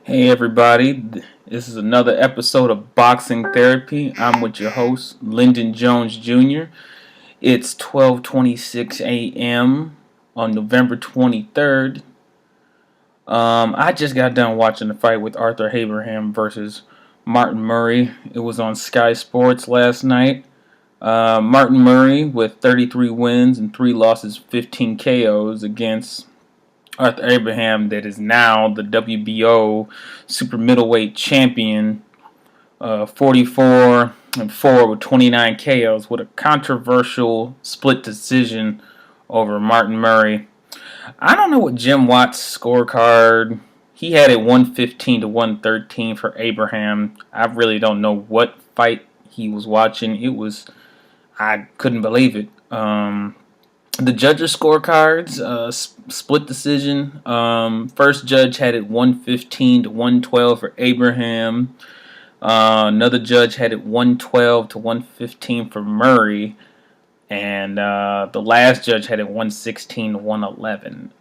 Hey everybody, this is another episode of Boxing Therapy. I'm with your host, Lyndon Jones Jr. It's 12:26 a.m. on November 23rd. I just got done watching the fight with Arthur Abraham versus Martin Murray. It was on Sky Sports last night. Martin Murray with 33 wins and 3 losses, 15 KOs against Arthur Abraham, that is now the WBO super middleweight champion, 44-4 with 29 KOs, with a controversial split decision over Martin Murray. I don't know what Jim Watt's scorecard. He had it 115 to 113 for Abraham. I really don't know what fight he was watching. I couldn't believe it. The judges' scorecards, split decision. First judge had it 115 to 112 for Abraham. Another judge had it 112 to 115 for Murray. And the last judge had it 116 to 111.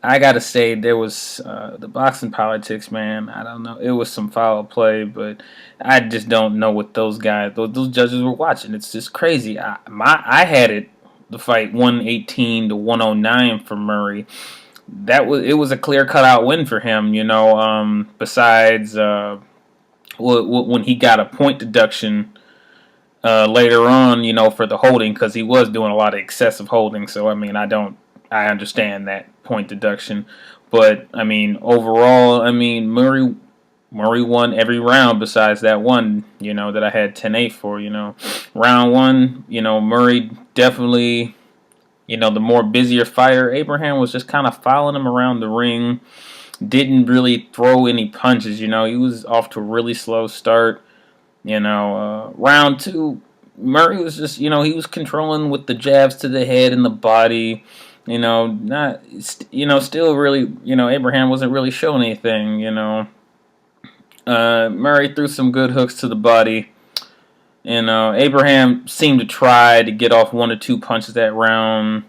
I gotta say, there was the boxing politics, man. I don't know. It was some foul play, but I just don't know what those guys, those judges were watching. It's just crazy. I had it, the fight, 118 to 109 for Murray. It was a clear cutout win for him, you know. Besides when he got a point deduction later on, you know, for the holding, because he was doing a lot of excessive holding. So I mean, I understand that point deduction, but I mean, overall, I mean, Murray won every round besides that one, you know, that I had 10-8 for, you know. Round one, you know, Murray definitely, you know, the more busier fighter. Abraham was just kind of following him around the ring. Didn't really throw any punches, you know. He was off to a really slow start. You know, round two, Murray was just, you know, he was controlling with the jabs to the head and the body. You know, still really, you know, Abraham wasn't really showing anything, you know. Murray threw some good hooks to the body. And Abraham seemed to try to get off 1 or 2 punches that round.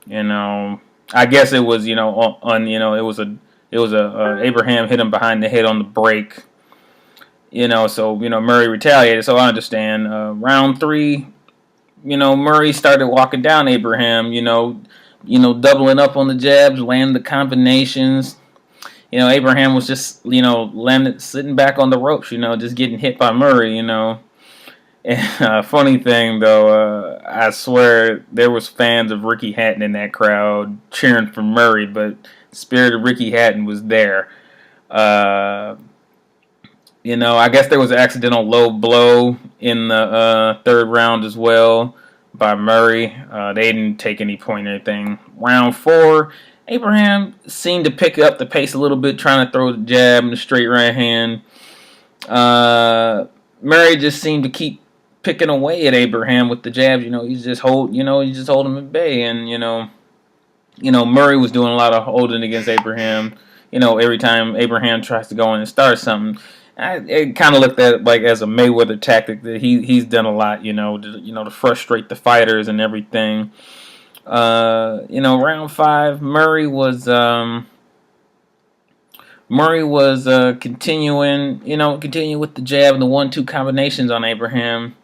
You know, I guess it was, you know, it was a Abraham hit him behind the head on the break. You know, so, you know, Murray retaliated. So I understand. Round 3, you know, Murray started walking down Abraham. You know, doubling up on the jabs, landing the combinations. You know, Abraham was just, you know, sitting back on the ropes, you know, just getting hit by Murray, you know. And, funny thing, though, I swear there was fans of Ricky Hatton in that crowd cheering for Murray, but the spirit of Ricky Hatton was there. You know, I guess there was an accidental low blow in the third round as well by Murray. They didn't take any point or anything. Round 4, Abraham seemed to pick up the pace a little bit, trying to throw the jab and the straight right hand. Murray just seemed to keep picking away at Abraham with the jabs. You know, he's just hold him at bay, and you know, Murray was doing a lot of holding against Abraham. You know, every time Abraham tries to go in and start something, it kind of looked at it like as a Mayweather tactic that he's done a lot. You know, to frustrate the fighters and everything. You know, round 5, Murray was continuing with the jab and the 1-2 combinations on Abraham.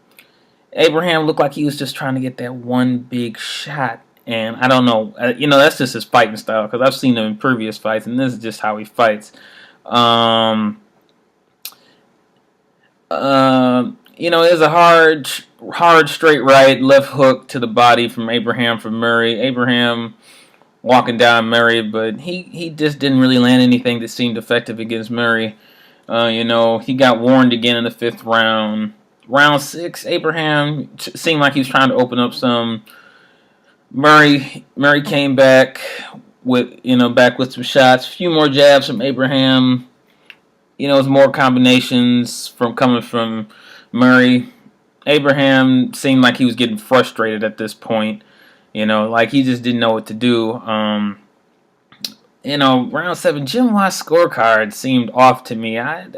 Abraham looked like he was just trying to get that one big shot. And I don't know, you know, that's just his fighting style, because I've seen him in previous fights, and this is just how he fights. You know, there's a hard straight right, left hook to the body from Abraham for Murray. Abraham walking down Murray, but he just didn't really land anything that seemed effective against Murray. You know, he got warned again in the 5th round. Round 6, Abraham seemed like he was trying to open up some. Murray came back with some shots, a few more jabs from Abraham. You know, it was more combinations coming from Murray. Abraham seemed like he was getting frustrated at this point. You know, like he just didn't know what to do. You know, round 7, Jim Watt's scorecard seemed off to me. I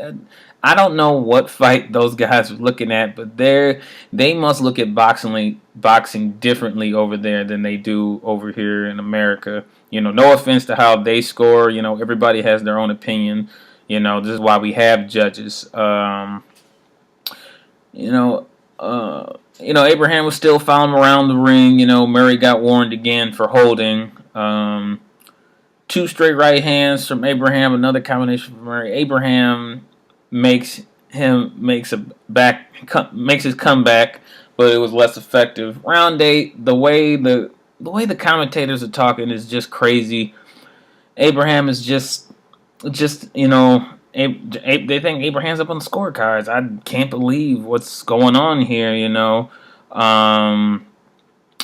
don't know what fight those guys were looking at, but they must look at boxing differently over there than they do over here in America. No offense to how they score. Everybody has their own opinion. This is why we have judges. You know, Abraham was still fouling around the ring. Murray got warned again for holding. Two straight right hands from Abraham, another combination from Murray. Abraham makes his comeback, but it was less effective. Round 8, the way the commentators are talking is just crazy. Abraham is just they think Abraham's up on the scorecards. I can't believe what's going on here.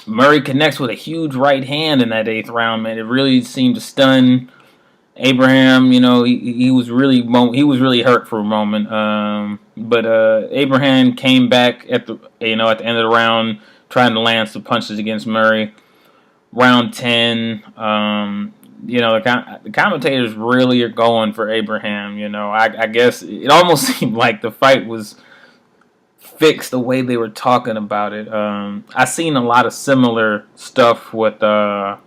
Murray connects with a huge right hand in that 8th round, man. It really seemed to stun Abraham. He was really hurt for a moment. But Abraham came back at the end of the round, trying to land some punches against Murray. Round 10, the commentators really are going for Abraham. I guess it almost seemed like the fight was fixed the way they were talking about it. I seen a lot of similar stuff with the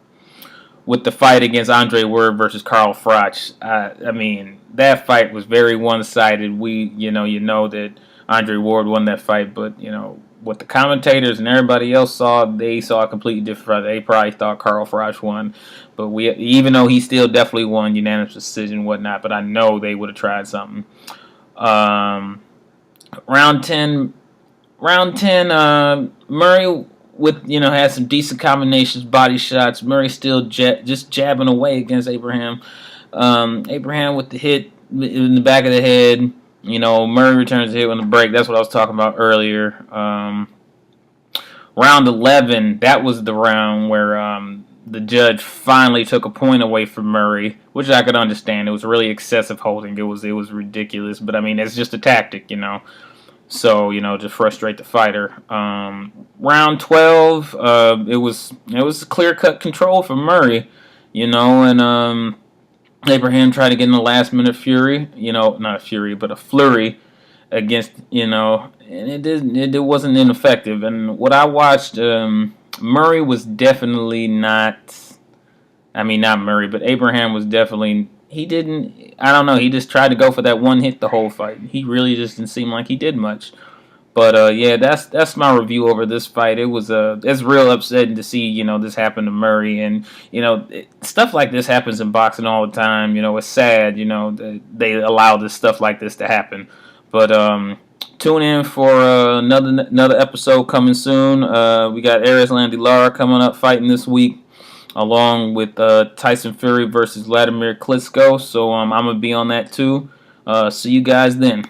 fight against Andre Ward versus Carl Froch. I mean, that fight was very one-sided. You know that Andre Ward won that fight, but what the commentators and everybody else saw, they saw a completely different fight. They probably thought Carl Froch won, but even though he still definitely won unanimous decision and whatnot, but I know they would have tried something. Round 10, Murray had some decent combinations, body shots. Murray still just jabbing away against Abraham. Abraham with the hit in the back of the head. Murray returns the hit on the break. That's what I was talking about earlier. Round 11, that was the round where the judge finally took a point away from Murray, which I could understand. It was really excessive holding. It was ridiculous, but I mean, it's just a tactic, So, to frustrate the fighter. Round 12, it was clear-cut control for Murray, and Abraham tried to get in the last-minute fury, not a fury, but a flurry against, and it wasn't ineffective. And what I watched, Murray was definitely not Murray, but Abraham was definitely, he just tried to go for that one hit the whole fight. He really just didn't seem like he did much. But yeah, that's my review over this fight. It's real upsetting to see this happen to Murray, and stuff like this happens in boxing all the time. It's sad they allow this stuff like this to happen. But tune in for another episode coming soon. We got Aries Lara coming up fighting this week, along with Tyson Fury versus Vladimir Klitschko. So I'm gonna be on that too. See you guys then.